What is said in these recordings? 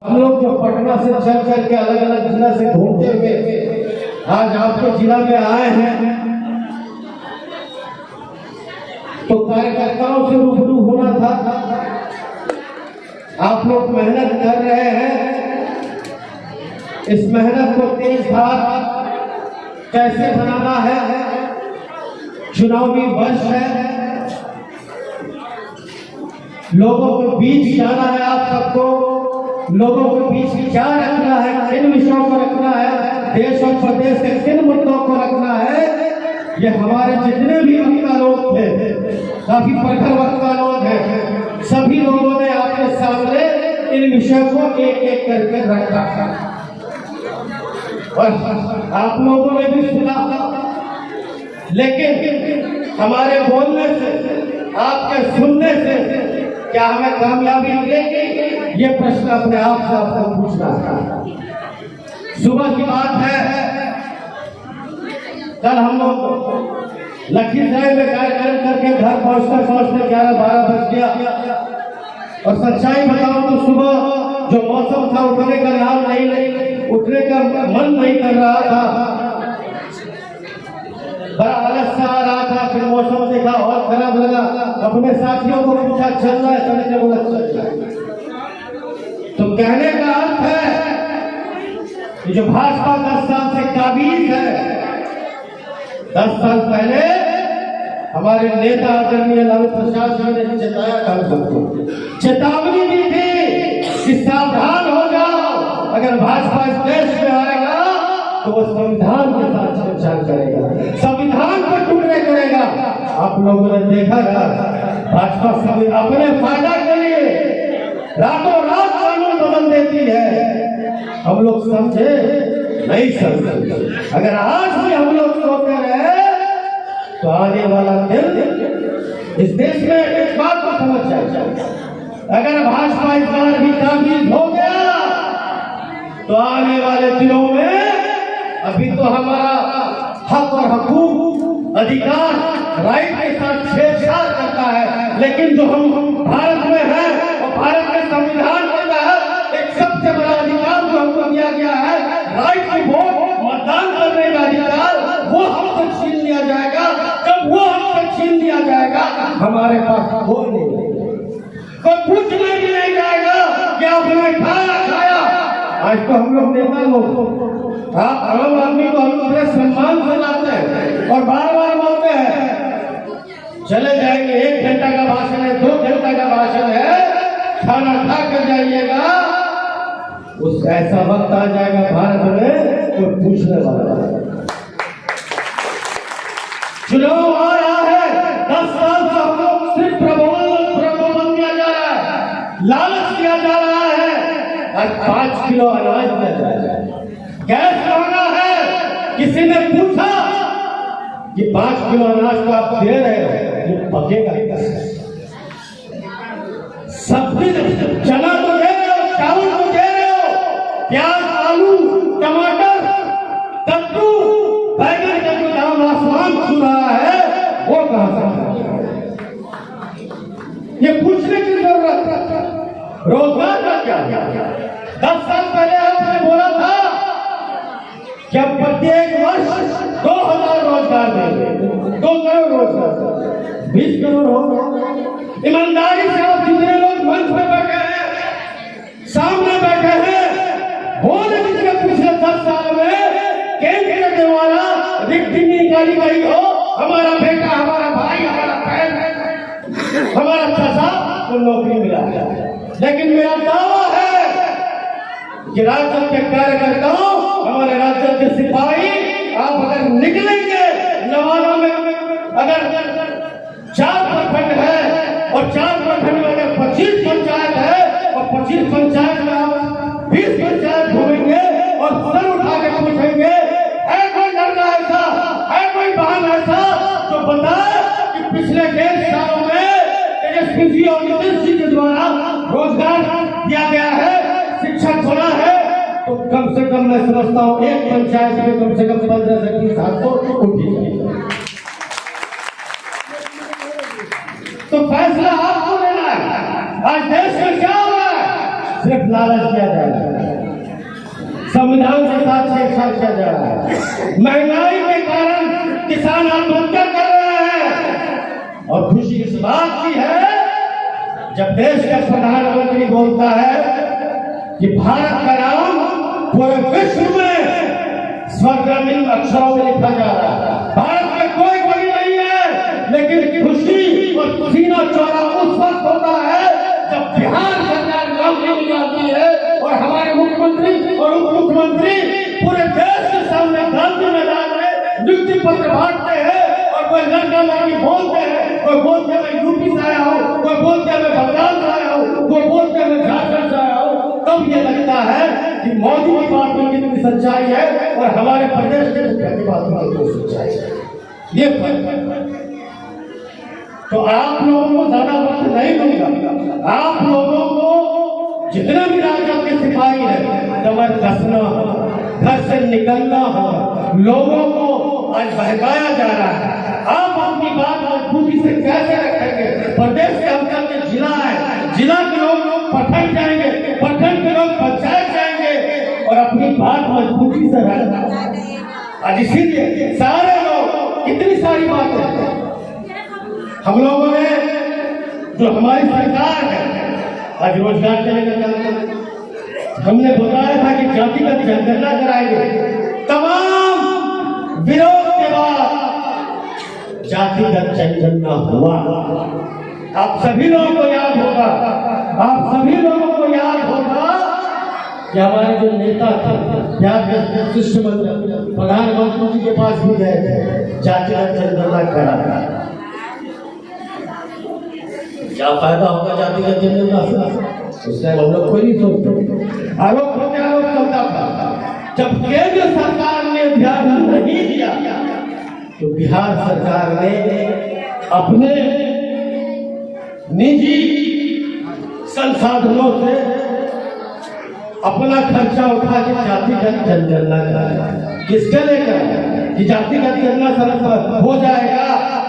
हम लोग जो पटना से चल कर के अलग अलग जिला से घूमते हुए आज आपके जिला में आए हैं, तो कार्यकर्ताओं से रूबरू होना था। आप लोग मेहनत कर रहे हैं, इस मेहनत को तेज धार कैसे बनाना है। चुनावी वर्ष है, लोगों के बीच जाना है, आप सबको लोगों के बीच विचार रखना है, किन विषयों को रखना है, देश और प्रदेश के किन मुद्दों को रखना है। ये हमारे जितने भी वक्ता लोग थे, काफी प्रखर वक्ता लोग हैं, सभी लोगों ने आपके सामने इन विषयों को एक एक करके रखा और आप लोगों ने भी सुना। लेकिन हमारे बोलने से, आपके सुनने से क्या हमें कामयाबी मिलेगी, ये प्रश्न अपने आप से आपको पूछना था। सुबह की बात है, कल हम लोग लखीसराय में कार्यक्रम करके घर पहुंचते 11-12 बज गया। और सच्चाई बताओ तो सुबह जो मौसम था, उठने का नाम नहीं, उठने का मन नहीं कर रहा था, बड़ा आलस सा आ रहा था। फिर मौसम देखा और खराब लगा, अपने साथियों को पूछा चल रहा है, चलने बोला चल रहा है। तो कहने का अर्थ है कि जो भाजपा 10 साल से काबिज है, 10 साल पहले हमारे नेता आदरणीय लालू प्रसाद जी ने चेताया था, चेतावनी दी थी कि सावधान हो जाओ, अगर भाजपा इस देश में आएगा तो वो संविधान के साथ छेड़छाड़ करेगा, संविधान को टूटने करेगा। आप लोगों ने देखा था भाजपा अपने फायदा के लिए रातों रात कानून बदल देती है। हम लोग समझे नहीं समझे। अगर आज भी हम लोग सोते रहे तो आने वाला दिन इस देश में एक बात को समझ जाए, अगर भाजपा इस बार भी काबिज हो गया तो आने वाले दिनों में, अभी तो हमारा हक और हकूक, अधिकार, राइट के साथ छेड़छाड़ करता है, लेकिन जो हम भारत में हैं और भारत के संविधान के तहत एक सबसे बड़ा अधिकार जो हमको दिया गया है, राइट टू वोट, मतदान करने का अधिकार, वो हमसे छीन लिया जाएगा। जब वो हमसे छीन लिया जाएगा, हमारे पास कोई कुछ नहीं जाएगा कि आपने खाया। आज तो हम लोग नेता लोग आम आदमी को हम बड़े सम्मान से लाते हैं और बार बार बोलते हैं चले जाएंगे, 1 घंटा का भाषण है, 2 घंटा का भाषण है, खाना खा कर जाइएगा। उस ऐसा वक्त आ जाएगा भारत में कोई पूछने वाला है। चुनाव आ रहा है, 10 साल से हम लोग सिर्फ प्रलोभन दिया जा रहा है, लालच दिया जा रहा है। आज 5 किलो अनाज दिया जा रहा है, गैस महंगा है। किसी ने पूछा कि 5 किलो अनाज को आप दे रहे हो, ये पकेगा कैसे? सब्जी चना तो दे रहे हो, चावल तो दे रहे हो, प्याज, आलू, टमाटर, कद्दू, बैगन का जो दाम आसमान छू रहा है, वो कहां से? ये पूछने की जरूरत है। रोजगार का क्या? 10 साल पहले आपने बोला था कि अब प्रत्येक वर्ष 2000 रोजगार देंगे, 2 करोड़ रोजगार, 20 करोड़ हो। ईमानदारी से आप जितने लोग मंच पे बैठे हैं, सामने बैठे हैं, बोले जिसके पिछले 10 साल में केंद्र के द्वारा रिक्ति निकाली गई हो, हमारा बेटा, हमारा भाई, हमारा बहन, हमारा चाचा को नौकरी मिला। लेकिन मेरा दावा है कि राज्य के कार्यकर्ताओं, हमारे राज्य के सिपाही, आप अगर निकलेंगे नवादा में, अगर 4 प्रखंड है और 4 प्रखंड में अगर 25 पंचायत है और 25 पंचायत में आप 20 पंचायत घूमेंगे और सर उठा के पूछेंगे, है कोई लड़का ऐसा, है कोई बहन ऐसा जो बताए कि पिछले 1.5 सालों में तेजस्वी जी और नितिन जी के द्वारा रोजगार दिया गया है, शिक्षक बना है? तो कम से कम मैं समझता हूं एक पंचायत में कम से कम 15 से 20 हाथ तो उठी जाए। तो फैसला आपको लेना है। आज देश में क्या हो रहा है? सिर्फ लालच किया जा रहा है, संविधान के साथ छेड़छाड़ किया जा रहा है। महंगाई के कारण किसान आत्महत्या कर रहे हैं। और खुशी इस बात की है जब देश का प्रधानमंत्री बोलता है कि भारत का नाम पूरे विश्व में स्वर्णिम अक्षरों में लिखा जा रहा है। भारत में कोई बड़ी नहीं है, लेकिन खुशी और सीना चौड़ा उस वक्त होता है जब बिहार सरकार नाम नहीं आती है और हमारे मुख्यमंत्री और उप मुख्यमंत्री पूरे देश के सामने गांधी मैदान में नियुक्ति पत्र बांटते हैं और कोई लड़का लड़की बोलते हैं, कोई बोलते हैं मैं यूपी से आया हूँ, कोई बोलते हैं मैं बंगाल से आया हूँ, कोई बोलते हैं मैं झारखंड से आया हूँ। तब ये लगता है कि मोदी की बात में कितनी सच्चाई है और हमारे प्रदेश के मुखिया की बात में कितनी सच्चाई है। ये तो आप लोगों को ज्यादा वक्त नहीं दूंगा। आप लोगों को जितना भी राजद के सिपाही है कमर कसना हो, घर से निकलना हो, लोगों को आज बहकाया जा रहा है। आप अपनी बात मजबूती से कैसे रखेंगे? प्रदेश के अंदर के जिला है, जिला के लोग प्रखंड जाएंगे, प्रखंड के लोग पंचायत जाएंगे और अपनी बात मजबूती से रखना। आज इसीलिए सारे लोग इतनी सारी बातें हम लोगों ने जो हमारी सरकार है आज रोजगार के लिए हमने बताया था कि जातिगत जनगणना कराएंगे। तमाम विरोध के बाद जातिगत जनगणना हुआ। आप सभी लोगों को याद होगा, आप सभी लोगों को याद होगा कि हमारे जो नेता थे शिष्टमंडल प्रधानमंत्री जी के पास भी गए थे, जातिगत जनगणना करा। क्या फायदा होगा जातिगत जनगणना से? उससे हम लोग कोई नहीं सोचते। आरोप प्रत्यारोप चलता था। जब केंद्र सरकार ने ध्यान नहीं दिया तो बिहार सरकार ने अपने निजी संसाधनों से अपना खर्चा उठा के जातिगत जनगणना कराया। किसके लेकर? कि जातिगत जनगणना हो जाएगा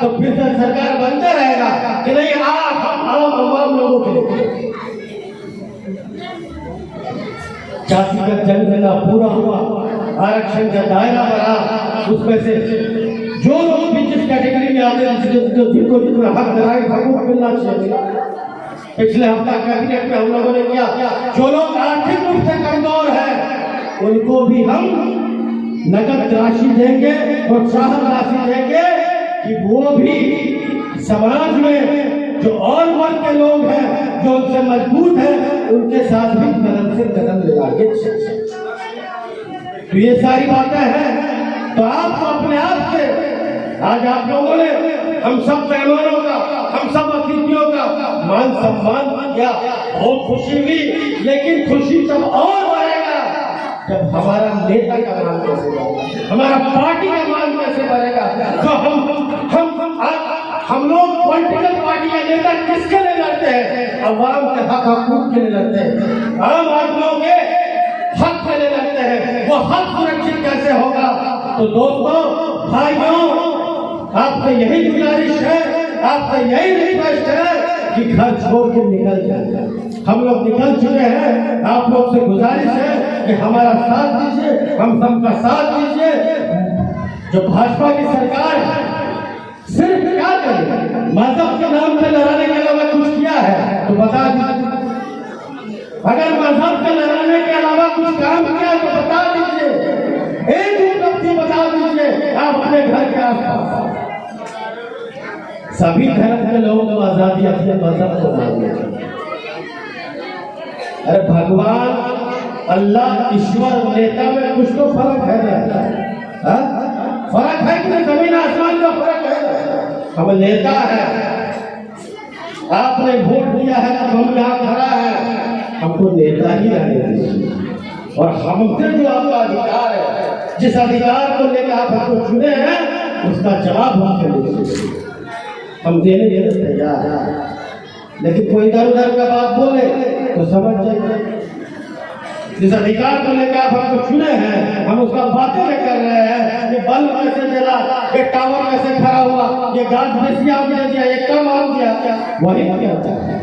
तो फिर सरकार बनते रहेगा कि नहीं? आप आम लोगों के लिए जातिगत जनगणना पूरा हुआ, आरक्षण का दायरा बढ़ा, उसमें से जो लोग भी जिस कैटेगरी में आते हैं जिनको जितना हक हकूक मिलना चाहिए। पिछले हफ्ता कैबिनेट में हम लोगों ने किया, जो लोग आर्थिक रूप से कमजोर हैं उनको भी हम नगद राशि देंगे, प्रोत्साहन राशि देंगे कि वो भी समाज में जो और वर्ग के लोग हैं जो उनसे मजबूत हैं उनके साथ भी कदम से कदम मिला के। तो ये सारी बातें हैं। तो आपको अपने आप से आज आप लोगों ने हम सब मेहमानों का, हम सब अतिथियों का मान सम्मान किया, बहुत खुशी हुई। लेकिन खुशी तब और बढ़ेगा जब हमारा नेता का मान कैसे बढ़ेगा, हमारा पार्टी का मान कैसे बढ़ेगा। तो हम लोग पॉलिटिकल पार्टी या नेता किसके लिए लड़ते हैं? अवाम के हक हकूक के लिए लड़ते हैं, आम आदमियों के हक के लिए लड़ते हैं। वो हक सुरक्षित कैसे होगा? तो दोस्तों, भाइयों, आपसे यही गुजारिश है, आपसे यही रिक्वेस्ट है कि घर छोड़ के निकल जाए। हम लोग निकल चुके हैं, आप लोग से गुजारिश है कि हमारा साथ दीजिए, हम सबका साथ दीजिए। जो भाजपा की सरकार है सिर्फ क्या करे? मजहब के नाम पे लड़ाने के अलावा कुछ किया है तो बता दीजिए। अगर मजहब के लड़ाने के अलावा कुछ काम किया तो बता दीजिए। एक उपलब्धि बता दीजिए आप अपने घर के आसपास। सभी धर्म के लोगों को आजादी अपने मजहब को मानने। अरे भगवान, अल्लाह, ईश्वर, नेता में कुछ तो फर्क है ना? फर्क है कि नहीं? जमीन आसमान का फर्क है। हम नेता है, आपने वोट दिया है तो हम यहाँ खड़ा है, हमको नेता ही रहने दीजिए। और हमसे जो आपका अधिकार है, जिस अधिकार को लेकर आप हमको चुने हैं, उसका जवाब हमसे दीजिए। हम देने के लिए तैयार हैं। लेकिन कोई इधर उधर का बात बोले तो समझ जाइए जिस अधिकार को लेकर आप हमको चुने हैं, हम उसका बातें नहीं कर रहे हैं। ये बल्ब कैसे जला, ये टावर कैसे खड़ा हुआ, ये गाज बेसिया दे दिया, ये कम आ गया, क्या वही क्या होता है?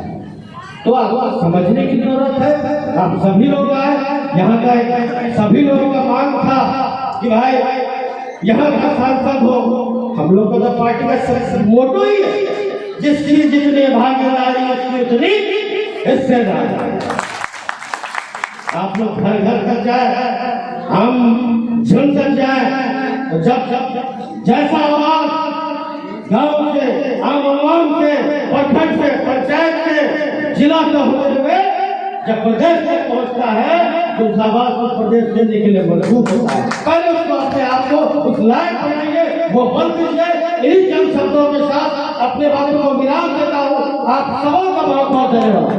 तो आपको समझने की जरूरत है। आप सभी लोग आए, यहाँ का सभी लोगों का मांग था कि भाई यहाँ का सांसद हो। हम लोग को तो पार्टी का मोटो ही है, जिसकी जितनी भागीदारी उसकी उतनी हिस्सेदारी। आप लोग घर घर कर जाए, हम झुंड कर जाए, तो जब जैसा आवाज गांव से, आम आवाम से, प्रखंड से, पंचायत से, जिला से होते हुए जब प्रदेश में पहुंचता है तो उस आवाज को प्रदेश देने के लिए मजबूत होता है। पहले उसको अपने आप को उस लायक बनाइए, वो बल दीजिए। इन चंद शब्दों के साथ अपने बातों को विराम देता हूँ। आप सबों का बहुत बहुत धन्यवाद।